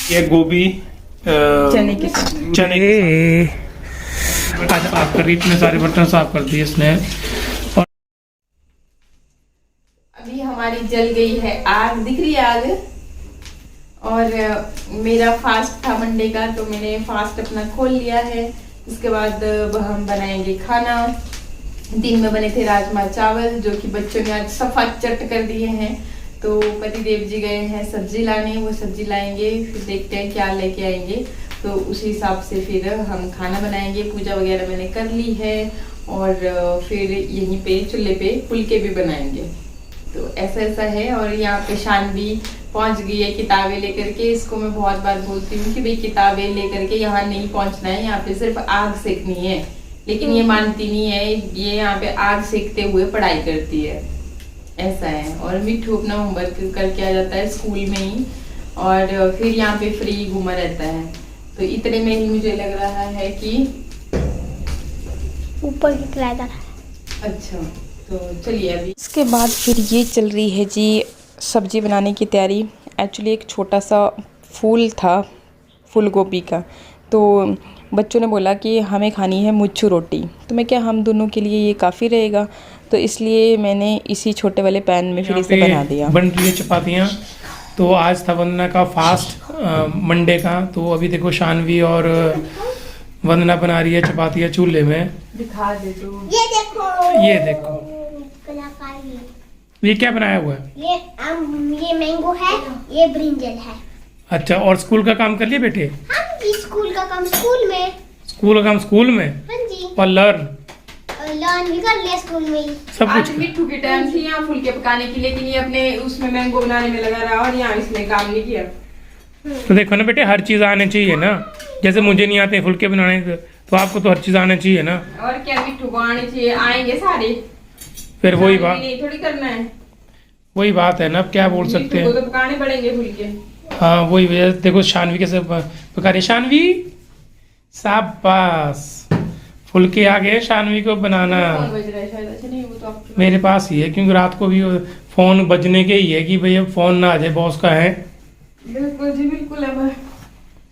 ये गोभी चने के आज साफ कर रही, इतने सारे बर्तन साफ कर दिए इसने। और अभी हमारी जल गई है आग, दिख रही है आग। और मेरा फास्ट था मंडे का, तो मैंने फास्ट अपना खोल लिया है। इसके बाद हम बनाएंगे खाना। दिन में बने थे राजमा चावल, जो कि बच्चों ने आज सफा चट कर दिए हैं। तो पतिदेव जी गए हैं सब्जी लाने, वो सब्जी लाएंगे, फिर देखते हैं क्या लेके आएंगे। तो उसी हिसाब से फिर हम खाना बनाएंगे। पूजा वगैरह मैंने कर ली है और फिर यहीं पे चूल्हे पे फुलके भी बनाएंगे। तो ऐसा है। और यहाँ पे शानवी पहुंच गई है किताबें लेकर के। इसको मैं बहुत बार बोलती हूँ कि भाई किताबें लेकर के यहाँ नहीं पहुंचना है, यहाँ पे सिर्फ आग सेकनी है, लेकिन ये मानती नहीं है। ये यहाँ पे आग सेकते हुए पढ़ाई करती है, ऐसा है। और मिठू अपना होमवर्क करके आ जाता है स्कूल में ही, और फिर यहाँ पे फ्री घूमा रहता है। तो इतने में ही मुझे लग रहा है कि ऊपर की किराएदार। अच्छा, तो चलिए अभी इसके बाद फिर ये चल रही है जी सब्जी बनाने की तैयारी। एक्चुअली एक छोटा सा फूल था, फूल गोभी का, तो बच्चों ने बोला कि हमें खानी है मुच्छू रोटी। तो मैं क्या, हम दोनों के लिए ये काफ़ी रहेगा, तो इसलिए मैंने इसी छोटे वाले पैन में फिर इसे बना दिया। बन रही है चपातियाँ। तो आज था वंदना का फास्ट मंडे का। तो अभी देखो शानवी और वंदना बना रही है चपातियाँ चूल्हे में। दिखा दे तू। ये देखो ये क्या बनाया हुआ है? ये मैंगो है, ये ब्रिंजल है। अच्छा, और स्कूल का काम कर लिया बेटे? हाँ जी, स्कूल का काम स्कूल में। स्कूल का काम स्कूल में? हाँ जी। और लर्न भी कर लिया स्कूल में ही। सब आज कुछ। मिट्टू की टाइम थी यहाँ फुलके पकाने की, लेकिन ये अपने उसमें मैंगो बनाने में लगा रहा और यहाँ इसने काम नहीं किया। तो देखो ना बेटे, हर चीज़ आनी चाहिए ना। जैसे मुझे नहीं आते फुलके बनाने, तो आपको तो हर चीज़ आना चाहिए ना। और क्या, मिट्टू को आने चाहिए, आएंगे सारे। फिर वही बात, नहीं थोड़ी करना है, वही बात है ना। अब क्या बोल सकते मिट्टू को हैं। तो पकाने पड़ेंगे फुलके। हाँ वही वजह। देखो शानवी कैसे पका रही है। शानवी शाबाश, फुलके आ गए शानवी को बनाना। फोन बज रहा है शायद। अच्छा नहीं, वो तो आपके मेरे पास ही है, क्योंकि रात को भी फोन बजने के ही है कि भैया फोन ना आ जाए, बॉस का है। बिल्कुल जी बिल्कुल। अब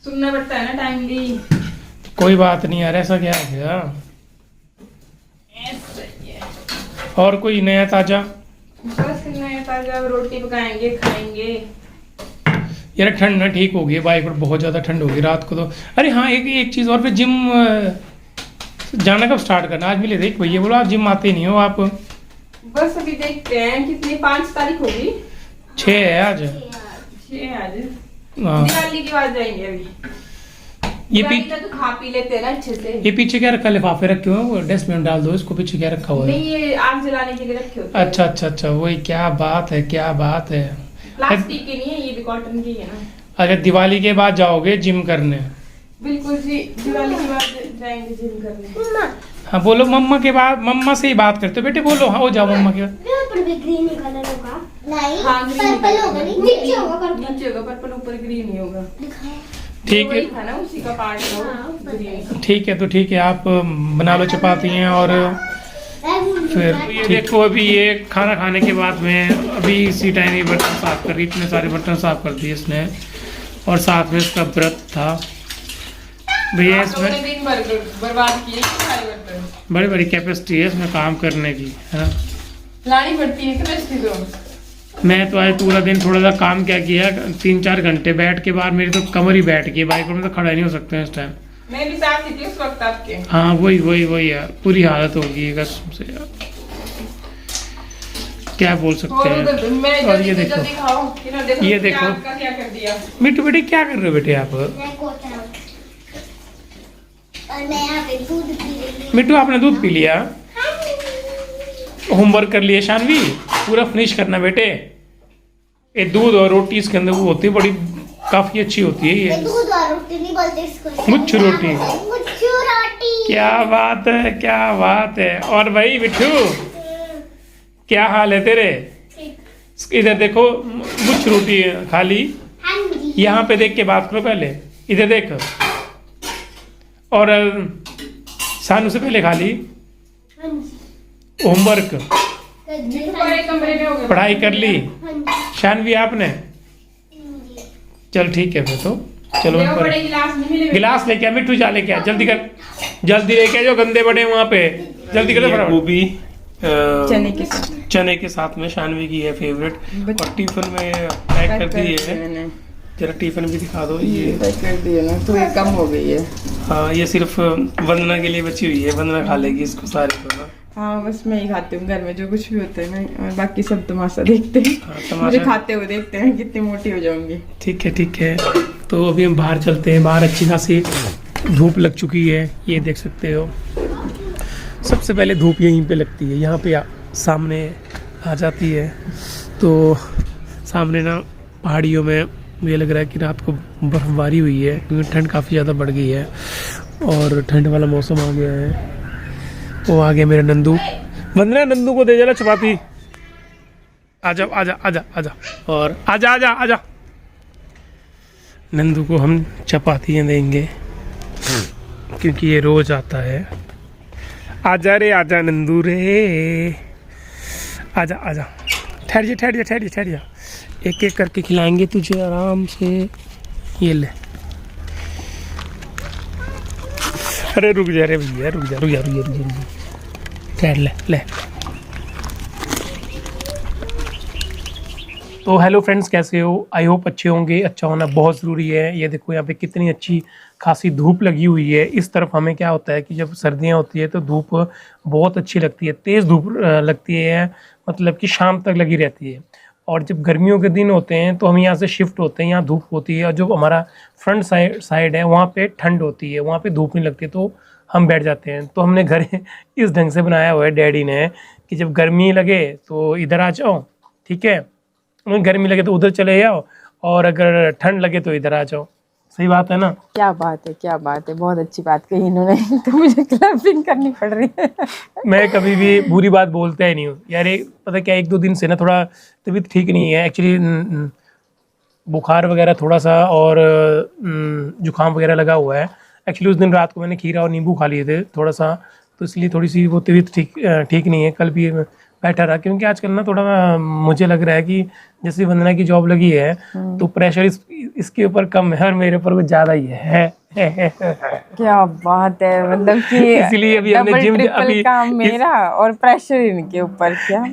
सुनना पड़ता है ना टाइमली। कोई बात नहीं यार, ऐसा क्या हो गया। और कोई नया ताजा? बस नया ताजा रोटी पकाएंगे, खाएंगे। यार ठंड ना ठीक हो गई है, बाइक पर बहुत ज़्यादा ठंड हो गई रात को तो। अरे हाँ, एक चीज़ और, फिर जिम जाना कब स्टार्ट करना? आज मिले थे एक भैया, बोलो आप जिम आते नहीं हो आप। बस अभी देखते हैं कितनी, 5 तारीख होगी। 6 है आज। 6 आज। हाँ। दिवाली के बाद जाएंगे। अभी ये दिवाली का तो खा पी लेते हैं ना अच्छे से। ये पीछे क्या रखा, लिफाफे रखे हुए हैं, डस्टबिन डाल दो इसको। पीछे क्या रखा हुआ है? नहीं, ये आग जलाने के लिए रखे होते हैं। अच्छा अच्छा अच्छा, वही। क्या बात है, क्या बात है। प्लास्टिक की नहीं है, ये भी कॉटन की है ना। अच्छा, दिवाली के बाद जाओगे जिम करने? बिल्कुल जी, दिवाली के बाद जाएंगे जिम करने। हाँ बोलो, मम्मा के बाद, मम्मा से ही बात करते हो बेटे, बोलो। हाँ हो जाओ मम्मा के बाद। पर भी ग्रीन कलर होगा। नहीं, हाँ, ग्रीन पर्पल होगा। नीचे होगा पर्पल। नीचे होगा पर्पल, ऊपर ग्रीन ही होगा। ठीक है, वही था ना, उसी का पार्ट हो ग्रीन। ठीक है। तो ठीक है, आप बना लो चपातियाँ। और फिर ये देखो, अभी ये खाना खाने के बाद में अभी इसी टाइम ये बर्तन साफ कर रही, इतने सारे बर्तन साफ कर दिए इसने। और साथ में इसका व्रत था भैया। इसमें दिन भर बर्बाद किए सारे बर्तन। बड़ी बड़ी कैपेसिटी है इसमें काम करने की, है ना। लानी पड़ती है कैपेसिटी तो। मैं तो आज पूरा दिन थोड़ा सा काम क्या किया, 3-4 घंटे बैठ के बाद मेरी तो कमर ही बैठ गई। बाइक पर मैं तो खड़ा ही नहीं हो सकता इस टाइम। मैं भी साफ थी उस वक्त आपके। हाँ वही यार, पूरी हालत होगी कसम से यार, क्या बोल सकते हैं। और ये देखो, ये देखो। क्या कर दिया मिट्टू बेटे, क्या कर रहे हो बेटे आप? और मैं यहाँ पे दूध पी रही हूँ। मिट्टू आपने दूध पी लिया? होमवर्क कर लिया शानवी? पूरा फिनिश करना बेटे। ये दूध और रोटी इसके अंदर वो होती है, बड़ी काफी अच्छी होती है ये। दूध और रोटी नहीं बोलते इसको। मुच्छू रोटी। मुच्छू रोटी। क्या बात है, क्या बात है। और भाई मिट्टू, क्या हाल है तेरे? इधर देखो, मुच्छू रोटी खा ली। हाँ जी। यहाँ पे देख के बात करो पहले, इधर देख। और सानू से पहले खा ली। हाँ जी। होमवर्क कमरे में हो गए। पढ़ाई कर ली शानवी आपने? चल ठीक है फिर तो चलो देखो बड़े गिलास नहीं मिले। गिलास लेके आ, मिट्टू जा लेके आ, जल्दी कर, जल्दी लेके आ, जो गंदे बड़े वहाँ पे, जल्दी करो फटाफट। गोभी चने के साथ चने के साथ में शानवी की है फेवरेट, और टिफिन में पैक कर दी है। मैंने जरा टिफिन भी दिखा दो ये। पैक कर दिया ना, तो ये कम हो गई है। हाँ ये सिर्फ वंदना के लिए बची हुई है, वंदना खा लेगी इसको सारे को ना। हाँ बस मैं ही खाती हूँ घर में जो कुछ भी होता है ना, और बाकी सब तमाशा देखते हैं। हाँ, मुझे तमाशा खाते हुए देखते हैं कितनी मोटी हो जाऊंगी। ठीक है ठीक है, तो अभी हम बाहर चलते हैं। बाहर अच्छी खासी धूप लग चुकी है, ये देख सकते हो। सबसे पहले धूप यहीं पे लगती है, यहाँ पे सामने आ जाती है। तो सामने ना पहाड़ियों में मुझे लग रहा है कि रात को बर्फबारी हुई है, क्योंकि ठंड काफ़ी ज़्यादा बढ़ गई है और ठंड वाला मौसम आ गया है। वो आ गया मेरा नंदू। वंदना नंदू को दे जरा चपाती। आजा आजा आजा आजा, और आजा आजा आजा। नंदू को हम चपातियाँ देंगे क्योंकि ये रोज आता है। आजा रे आजा नंदू रे, आजा आजा। ठहर जा ठहर जा ठहर जा ठहर जा, एक एक करके खिलाएंगे तुझे आराम से। ये ले, अरे रुक जा रे भैया, रुक जा रुक जा रुक जा रुक जा, ठहर ले ले। तो हेलो फ्रेंड्स, कैसे हो? आई होप अच्छे होंगे। अच्छा होना बहुत ज़रूरी है। ये देखो यहाँ पे कितनी अच्छी खासी धूप लगी हुई है। इस तरफ हमें क्या होता है कि जब सर्दियाँ होती है तो धूप बहुत अच्छी लगती है, तेज़ धूप लगती है, मतलब कि शाम तक लगी रहती है। और जब गर्मियों के दिन होते हैं तो हम यहाँ से शिफ्ट होते हैं, यहाँ धूप होती है, और जो हमारा फ्रंट साइड है वहाँ पे ठंड होती है, वहाँ पे धूप नहीं लगती, तो हम बैठ जाते हैं। तो हमने घर इस ढंग से बनाया हुआ है डैडी ने कि जब गर्मी लगे तो इधर आ जाओ, ठीक है, गर्मी लगे तो उधर चले जाओ, और अगर ठंड लगे तो इधर आ जाओ। सही बात है ना? क्या बात है, क्या बात है, बहुत अच्छी बात कही इन्होंने। तो मुझे क्लैपिंग करनी पड़ रही है। मैं कभी भी बुरी बात बोलता ही नहीं हूँ यार। पता क्या, एक दो दिन से ना थोड़ा तबीयत ठीक नहीं है एक्चुअली, बुखार वगैरह थोड़ा सा, और जुकाम वगैरह लगा हुआ है। एक्चुअली उस दिन रात को मैंने खीरा और नींबू खा लिए थे थोड़ा सा, तो इसलिए थोड़ी सी वो तबीयत ठीक नहीं है। कल भी बैठा रहा, क्योंकि आजकल ना थोड़ा मुझे लग रहा है कि जैसे वंदना की जॉब लगी है तो प्रेशर इसके ऊपर कम है और मेरे ऊपर कुछ ज़्यादा ही है। क्या बात है, मतलब कि इसलिए अभी हमने जिम काम मेरा और प्रेशर इनके ऊपर। क्या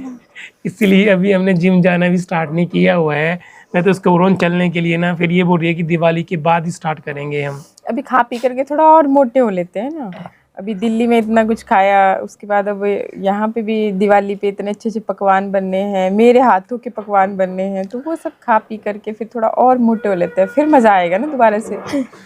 इसलिए अभी हमने जिम जाना भी स्टार्ट नहीं किया हुआ है। मैं तो इसको रोज चलने के लिए ना, फिर ये बोल रही है कि दिवाली के बाद ही स्टार्ट करेंगे हम। अभी खा पी करके थोड़ा और मोटे हो लेते हैं ना। अभी दिल्ली में इतना कुछ खाया, उसके बाद अब यहाँ पे भी दिवाली पे इतने अच्छे अच्छे पकवान बनने हैं, मेरे हाथों के पकवान बनने हैं, तो वो सब खा पी करके फिर थोड़ा और मोटे हो लेते हैं। फिर मज़ा आएगा ना दोबारा से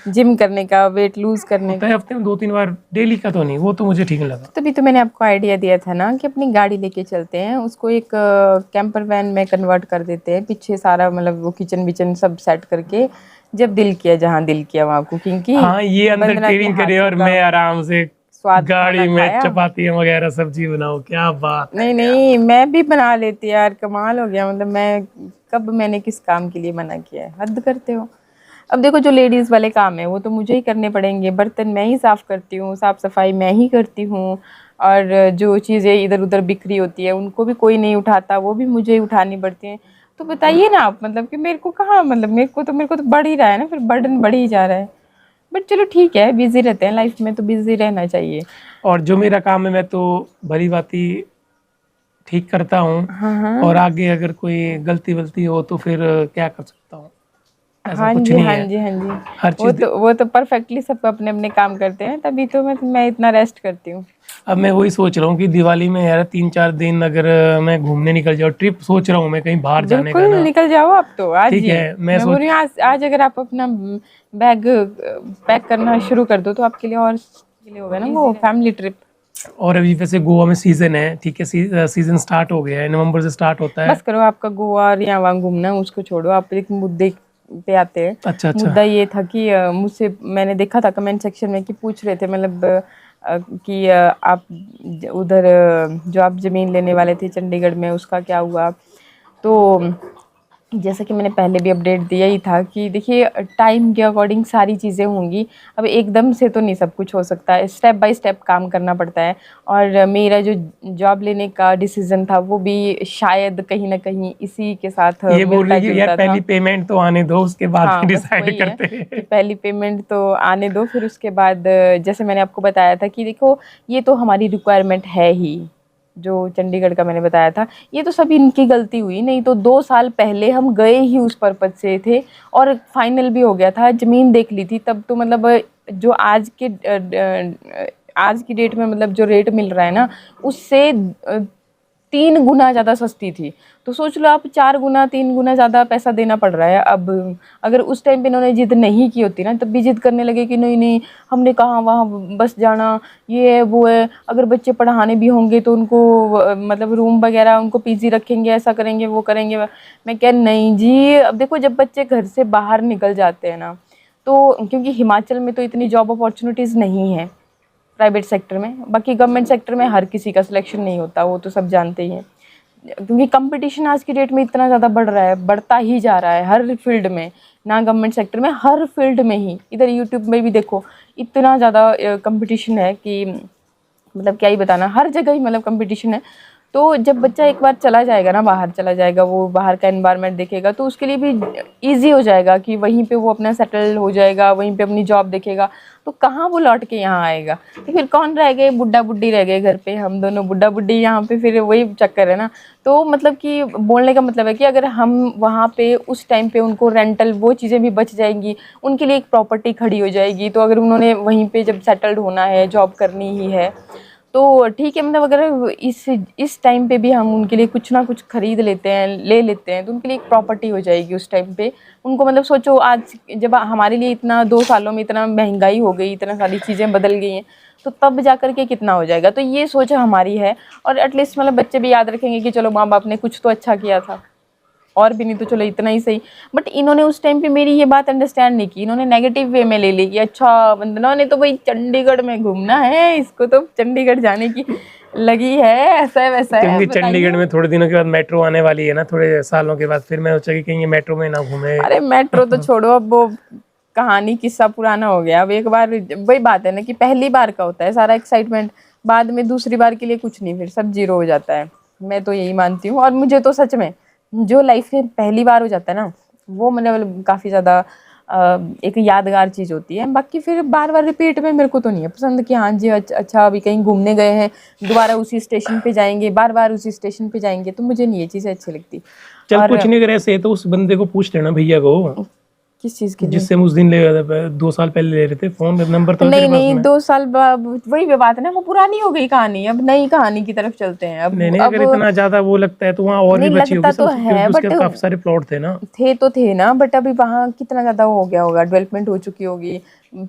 जिम करने का, वेट लूज करने का। हफ्ते में 2-3 बार, डेली का तो नहीं, वो तो मुझे ठीक नहीं लगा। तभी तो मैंने आपको आइडिया दिया था ना कि अपनी गाड़ी लेके चलते हैं, उसको एक कैंपर वैन में कन्वर्ट कर देते हैं, पीछे सारा मतलब वो किचन विचन सब सेट करके, जब दिल किया जहाँ दिल किया वहाँ कुकिंग की। हाँ, ये अंदर टेरिंग करे और मैं आराम से गाड़ी में चपातियाँ वगैरह सब्जी बनाओ। क्या बात। नहीं मैं भी बना लेती यार, कमाल हो गया। मतलब मैंने किस काम के लिए मना किया है, हद करते हो। अब देखो जो लेडीज़ वाले काम है वो तो मुझे ही करने पड़ेंगे। बर्तन मैं ही साफ़ करती हूँ, साफ़ सफाई मैं ही करती हूँ, और जो चीज़ें इधर उधर बिखरी होती है उनको भी कोई नहीं उठाता, वो भी मुझे ही उठानी पड़ती हैं। तो बताइए ना आप, मतलब कि मेरे को कहाँ, मतलब मेरे को तो बढ़ ही रहा है ना, फिर बर्डन बढ़ ही जा रहा है। बट चलो ठीक है, बिजी रहते हैं लाइफ में, तो बिजी रहना चाहिए। और जो मेरा काम है मैं तो भली भांति ठीक करता हूँ। हाँ। और आगे अगर कोई गलती वलती हो तो फिर क्या कर सकता हूँ, ऐसा हाँ कुछ जी, नहीं हाँ है। जी, हाँ जी। हर चीज वो तो परफेक्टली सब अपने अपने काम करते हैं, तभी तो मैं इतना रेस्ट करती हूँ। अब मैं वही सोच रहा हूँ कि दिवाली में यार 3-4 दिन अगर मैं घूमने निकल जाऊँ, ट्रिप सोच रहा हूँ मैं कहीं बाहर जाने का ना। निकल जाओ आप तो आज ठीक ही। है, मैं बोल रही हूँ आज अगर आप अपना बैग पैक करना शुरू कर दो तो आपके लिए होगा ना वो फैमिली ट्रिप। और अभी वैसे गोवा में सीजन है, ठीक है, सीजन स्टार्ट हो गया है, नवंबर से स्टार्ट होता है। बस करो, आपका गोवा और यहाँ वहाँ घूमना उसको छोड़ो, आप एक मुद्दे पे आते हैं। अच्छा। मुद्दा ये था कि मुझसे मैंने देखा था कमेंट सेक्शन में कि पूछ रहे थे, मतलब कि आप उधर जो आप ज़मीन लेने वाले थे चंडीगढ़ में, उसका क्या हुआ। तो जैसा कि मैंने पहले भी अपडेट दिया ही था कि देखिए टाइम के अकॉर्डिंग सारी चीज़ें होंगी। अब एकदम से तो नहीं सब कुछ हो सकता है, स्टेप बाय स्टेप काम करना पड़ता है। और मेरा जो जॉब लेने का डिसीज़न था वो भी शायद कहीं न कहीं इसी के साथ ये बोल रही कि यार मिलता-जुलता था। पहली पेमेंट तो आने दो, उसके बाद हाँ, बस डिसाइड वही है करते कि हैं। पहली पेमेंट तो आने दो, फिर उसके बाद जैसे मैंने आपको बताया था कि देखो ये तो हमारी रिक्वायरमेंट है ही, जो चंडीगढ़ का मैंने बताया था, ये तो सब इनकी गलती हुई, नहीं तो 2 साल पहले हम गए ही उस पर्पज़ से थे और फाइनल भी हो गया था, ज़मीन देख ली थी तब तो मतलब जो आज की डेट में मतलब जो रेट मिल रहा है ना, उससे 3 गुना ज़्यादा सस्ती थी। तो सोच लो आप 4 गुना 3 गुना ज़्यादा पैसा देना पड़ रहा है। अब अगर उस टाइम पे इन्होंने ज़िद नहीं की होती ना, तब भी ज़िद करने लगे कि नहीं नहीं हमने कहाँ वहाँ बस जाना, ये है वो है, अगर बच्चे पढ़ाने भी होंगे तो उनको मतलब रूम वगैरह उनको पीजी रखेंगे, ऐसा करेंगे वो करेंगे। मैं क्या नहीं जी, अब देखो जब बच्चे घर से बाहर निकल जाते हैं ना, तो क्योंकि हिमाचल में तो इतनी जॉब अपॉर्चुनिटीज़ नहीं है प्राइवेट सेक्टर में, बाकी गवर्नमेंट सेक्टर में हर किसी का सिलेक्शन नहीं होता, वो तो सब जानते ही हैं। क्योंकि कंपटीशन आज की डेट में इतना ज़्यादा बढ़ रहा है, बढ़ता ही जा रहा है हर फील्ड में, ना गवर्नमेंट सेक्टर में, हर फील्ड में ही। इधर यूट्यूब में भी देखो इतना ज़्यादा कंपटीशन है कि मतलब क्या ही बताना, हर जगह ही मतलब कंपटीशन है। तो जब बच्चा एक बार चला जाएगा ना, बाहर चला जाएगा, वो बाहर का एनवायरनमेंट देखेगा, तो उसके लिए भी ईज़ी हो जाएगा कि वहीं पे वो अपना सेटल हो जाएगा, वहीं पे अपनी जॉब देखेगा। तो कहाँ वो लौट के यहाँ आएगा, तो फिर कौन रह गए, बुड्ढा बुड्ढी रह गए घर पे, हम दोनों बुड्ढा बुड्ढी यहाँ पे, फिर वही चक्कर है ना। तो मतलब कि बोलने का मतलब है कि अगर हम वहाँ पे उस टाइम पे उनको रेंटल वो चीज़ें भी बच जाएंगी, उनके लिए एक प्रॉपर्टी खड़ी हो जाएगी। तो अगर उन्होंने वहीं पे जब सेटल्ड होना है, जॉब करनी ही है, तो ठीक है, मतलब अगर इस टाइम पे भी हम उनके लिए कुछ ना कुछ खरीद लेते हैं, ले लेते हैं, तो उनके लिए एक प्रॉपर्टी हो जाएगी उस टाइम पे उनको। मतलब सोचो आज जब हमारे लिए इतना 2 सालों में इतना महंगाई हो गई, इतना सारी चीज़ें बदल गई हैं, तो तब जा कर के कितना हो जाएगा। तो ये सोच हमारी है, और एटलीस्ट मतलब बच्चे भी याद रखेंगे कि चलो माँ बाप ने कुछ तो अच्छा किया था, और भी नहीं तो चलो इतना ही सही। बट इन्होंने उस टाइम पे मेरी ये बात अंडरस्टैंड नहीं की, इन्होंने नेगेटिव वे में ले ली कि अच्छा वंदना ने तो भाई चंडीगढ़ में घूमना है, इसको तो चंडीगढ़ जाने की लगी है, ऐसा है वैसा है। क्योंकि बताइए। चंडीगढ़ में थोड़े दिनों के बाद मेट्रो आने वाली है ना, थोड़े सालों के बाद, फिर मैं सोचा कि कहीं ये मेट्रो में ना घूमे। अरे मेट्रो तो छोड़ो, अब वो कहानी किस्सा पुराना हो गया। अब एक बार वही बात है ना कि पहली बार का होता है सारा एक्साइटमेंट, बाद में दूसरी बार के लिए कुछ नहीं, फिर सब जीरो हो जाता है। मैं तो यही मानती हूँ। और मुझे तो सच में जो लाइफ में पहली बार हो जाता है ना, वो मतलब काफ़ी ज़्यादा एक यादगार चीज़ होती है। बाकी फिर बार बार रिपीट में मेरे को तो नहीं है पसंद कि हाँ जी अच्छा अभी कहीं घूमने गए हैं, दोबारा उसी स्टेशन पे जाएंगे, बार बार उसी स्टेशन पे जाएंगे, तो मुझे नहीं ये चीज़ें अच्छी लगती। चल और कुछ नहीं, अगर ऐसे है तो उस बंदे को पूछ लेना, भैया को, किस चीज़ के लिए? जिससे हम उस दिन ले गए थे, 2 साल पहले ले रहे थे, फोन नंबर तो नहीं तेरे पास नहीं, में। 2 साल बाद वही बात है ना, वो पुरानी हो गई कहानी, अब नई कहानी की तरफ चलते हैं। अब नहीं अगर इतना ज्यादा वो लगता है तो वहाँ और भी नहीं बची लगता होगी तो सब, है, क्योंकि उसके बट काफी सारे प्लॉट थे ना। थे ना, बट अभी वहाँ कितना ज़्यादा हो गया होगा, डेवलपमेंट हो चुकी होगी,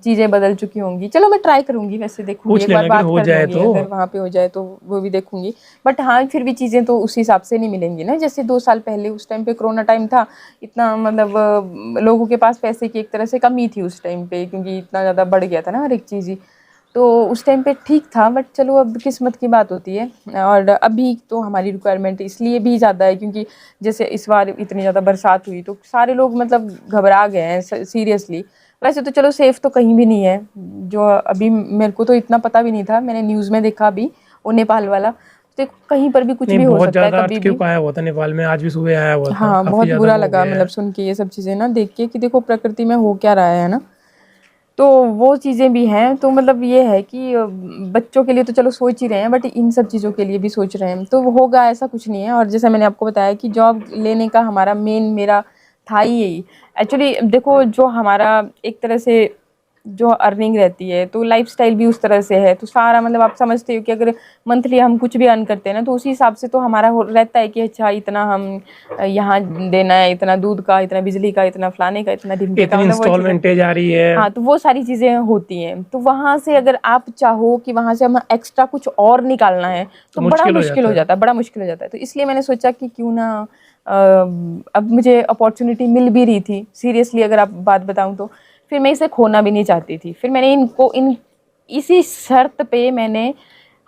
चीज़ें बदल चुकी होंगी। चलो मैं ट्राई करूँगी, वैसे देखूंगी, पूछ एक बार लेना बात अगर हो कर जाए लूँगी, तो। अगर वहाँ पे हो जाए तो वो भी देखूंगी। बट हाँ फिर भी चीज़ें तो उस हिसाब से नहीं मिलेंगी ना, जैसे 2 साल पहले, उस टाइम पे कोरोना टाइम था, इतना मतलब लोगों के पास पैसे की एक तरह से कमी थी उस टाइम पे, क्योंकि इतना ज़्यादा बढ़ गया था ना हर एक चीज़ ही। तो उस टाइम पे ठीक था, बट चलो अब किस्मत की बात होती है। और अभी तो हमारी रिक्वायरमेंट इसलिए भी ज़्यादा है क्योंकि जैसे इस बार इतनी ज़्यादा बरसात हुई, तो सारे लोग मतलब घबरा गए हैं सीरियसली। वैसे तो चलो सेफ़ तो कहीं भी नहीं है, जो अभी मेरे को तो इतना पता भी नहीं था, मैंने न्यूज़ में देखा अभी वो नेपाल वाला, तो कहीं पर भी कुछ नहीं भी हो बहुत सकता है ज्यादा कभी अर्थक्वेक भी। आया हुआ था नेपाल में, आज भी सुबह आया हुआ था, हाँ काफी बहुत ज्यादा बुरा वो हो लगा गया मतलब है। सुन के ये सब चीज़ें ना, देख के कि देखो प्रकृति में हो क्या रहा है ना। तो वो चीज़ें भी हैं, तो मतलब ये है कि बच्चों के लिए तो चलो सोच ही रहे हैं, बट इन सब चीज़ों के लिए भी सोच रहे हैं, तो होगा ऐसा कुछ नहीं है। और जैसा मैंने आपको बताया कि जॉब लेने का हमारा मेरा था ही यही। एक्चुअली देखो जो हमारा एक तरह से जो अर्निंग रहती है, तो लाइफस्टाइल भी उस तरह से है, तो सारा मतलब आप समझते हो कि अगर मंथली हम कुछ भी अर्न करते हैं ना, तो उसी हिसाब से तो हमारा रहता है कि अच्छा इतना हम यहाँ देना है, इतना दूध का, इतना बिजली का, इतना फलाने का, इतना ढिमके का, इतनी मतलब वो चीज़ें। इंस्टॉलमेंटें जा रही है। हाँ तो वो सारी चीज़ें होती हैं, तो वहाँ से अगर आप चाहो कि वहाँ से हम एक्स्ट्रा कुछ और निकालना है, तो बड़ा मुश्किल हो जाता है, बड़ा मुश्किल हो जाता है। तो इसलिए मैंने सोचा कि क्यों ना अब मुझे अपॉर्चुनिटी मिल भी रही थी सीरियसली, अगर आप बात बताऊँ तो फिर मैं इसे खोना भी नहीं चाहती थी। फिर मैंने इसी शर्त पे मैंने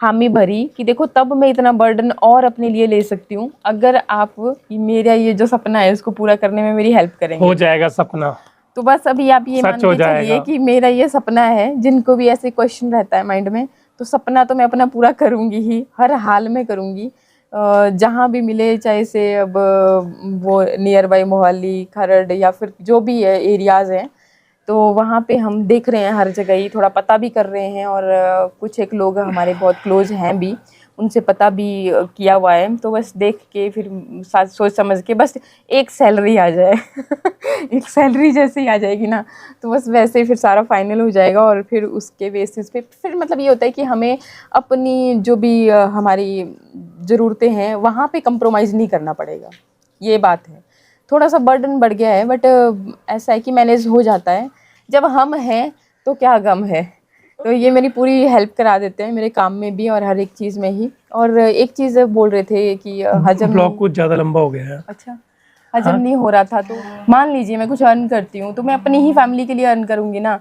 हामी भरी कि देखो तब मैं इतना बर्डन और अपने लिए ले सकती हूँ अगर आप मेरा ये जो सपना है उसको पूरा करने में मेरी हेल्प करेंगे। हो जाएगा सपना। तो बस अभी आप ये मान सच हो के चलिए जाएगा। कि मेरा ये सपना है, जिनको भी ऐसे क्वेश्चन रहता है माइंड में, तो सपना तो मैं अपना पूरा करूँगी ही, हर हाल में करूँगी। जहाँ भी मिले, चाहे से अब वो नियर बाई मोहाली, खरड़ या फिर जो भी है एरियाज़ हैं, तो वहाँ पे हम देख रहे हैं हर जगह ही, थोड़ा पता भी कर रहे हैं। और कुछ एक लोग हमारे बहुत क्लोज हैं भी, उनसे पता भी किया हुआ है। तो बस देख के फिर सोच समझ के बस एक सैलरी आ जाए एक सैलरी जैसे ही आ जाएगी ना, तो बस वैसे ही फिर सारा फाइनल हो जाएगा। और फिर उसके बेसिस पे फिर मतलब ये होता है कि हमें अपनी जो भी हमारी ज़रूरतें हैं वहाँ पे कंप्रोमाइज़ नहीं करना पड़ेगा। ये बात है, थोड़ा सा बर्डन बढ़ गया है, बट ऐसा है कि मैनेज हो जाता है। जब हम हैं तो क्या गम है। तो ये मेरी पूरी हेल्प करा देते हैं मेरे काम में भी और हर एक चीज़ में ही। और एक चीज़ बोल रहे थे कि हजम ब्लॉग कुछ ज़्यादा लंबा हो गया है। अच्छा, हजम नहीं हो रहा था। तो मान लीजिए मैं कुछ अर्न करती हूँ तो मैं अपनी ही फैमिली के लिए अर्न करूँगी ना,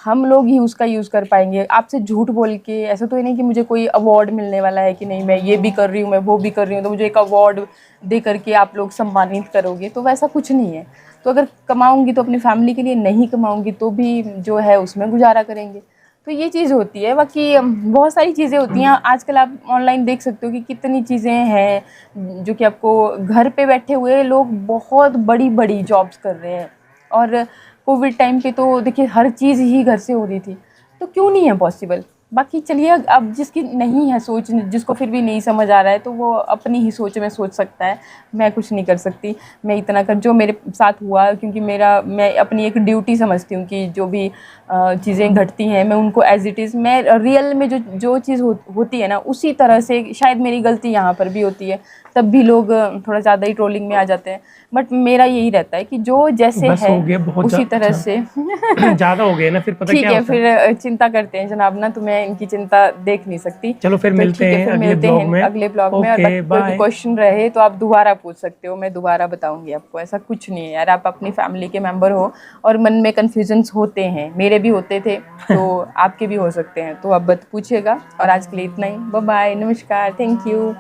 हम लोग ही उसका यूज़ कर पाएंगे। आपसे झूठ बोल के ऐसा तो ही नहीं कि मुझे कोई अवार्ड मिलने वाला है कि नहीं मैं ये भी कर रही हूँ, मैं वो भी कर रही हूँ, तो मुझे एक अवार्ड दे करके आप लोग सम्मानित करोगे, तो वैसा कुछ नहीं है। तो अगर कमाऊँगी तो अपनी फैमिली के लिए, नहीं कमाऊँगी तो भी जो है उसमें गुजारा करेंगे। तो ये चीज़ होती है। बाकी बहुत सारी चीज़ें होती हैं। आजकल आप ऑनलाइन देख सकते हो कि कितनी चीज़ें हैं जो कि आपको घर पे बैठे हुए लोग बहुत बड़ी बड़ी जॉब्स कर रहे हैं। और कोविड टाइम पे तो देखिए हर चीज़ ही घर से हो रही थी, तो क्यों नहीं है पॉसिबल। बाकी चलिए, अब जिसकी नहीं है सोच, जिसको फिर भी नहीं समझ आ रहा है, तो वो अपनी ही सोच में सोच सकता है। मैं कुछ नहीं कर सकती। मैं इतना कर, जो मेरे साथ हुआ, क्योंकि मैं अपनी एक ड्यूटी समझती हूँ कि जो भी चीज़ें घटती हैं मैं उनको एज इट इज़, मैं रियल में जो चीज़ होती है ना उसी तरह से। शायद मेरी गलती यहाँ पर भी होती है, तब भी लोग थोड़ा ज़्यादा ही ट्रोलिंग में आ जाते हैं। बट मेरा यही रहता है कि जो जैसे बस है हो गया, बहुत उसी तरह से ज़्यादा हो गया ना, फिर पता ठीक क्या है। होता है। फिर चिंता करते हैं जनाब ना, तो मैं इनकी चिंता देख नहीं सकती। चलो फिर तो मिलते ठीक है, हैं फिर अगले मिलते ब्लॉग हैं में। अगले ब्लॉग में। और ओके, बाकी कोई भी बाय। क्वेश्चन रहे तो आप दोबारा पूछ सकते हो, मैं दोबारा बताऊंगी आपको। ऐसा कुछ नहीं है यार, आप अपनी फैमिली के मेंबर हो और मन में कन्फ्यूजन्स होते हैं, मेरे भी होते थे, तो आपके भी हो सकते हैं। तो अब पूछिएगा। और आज के लिए इतना ही। बाय बाय, नमस्कार, थैंक यू।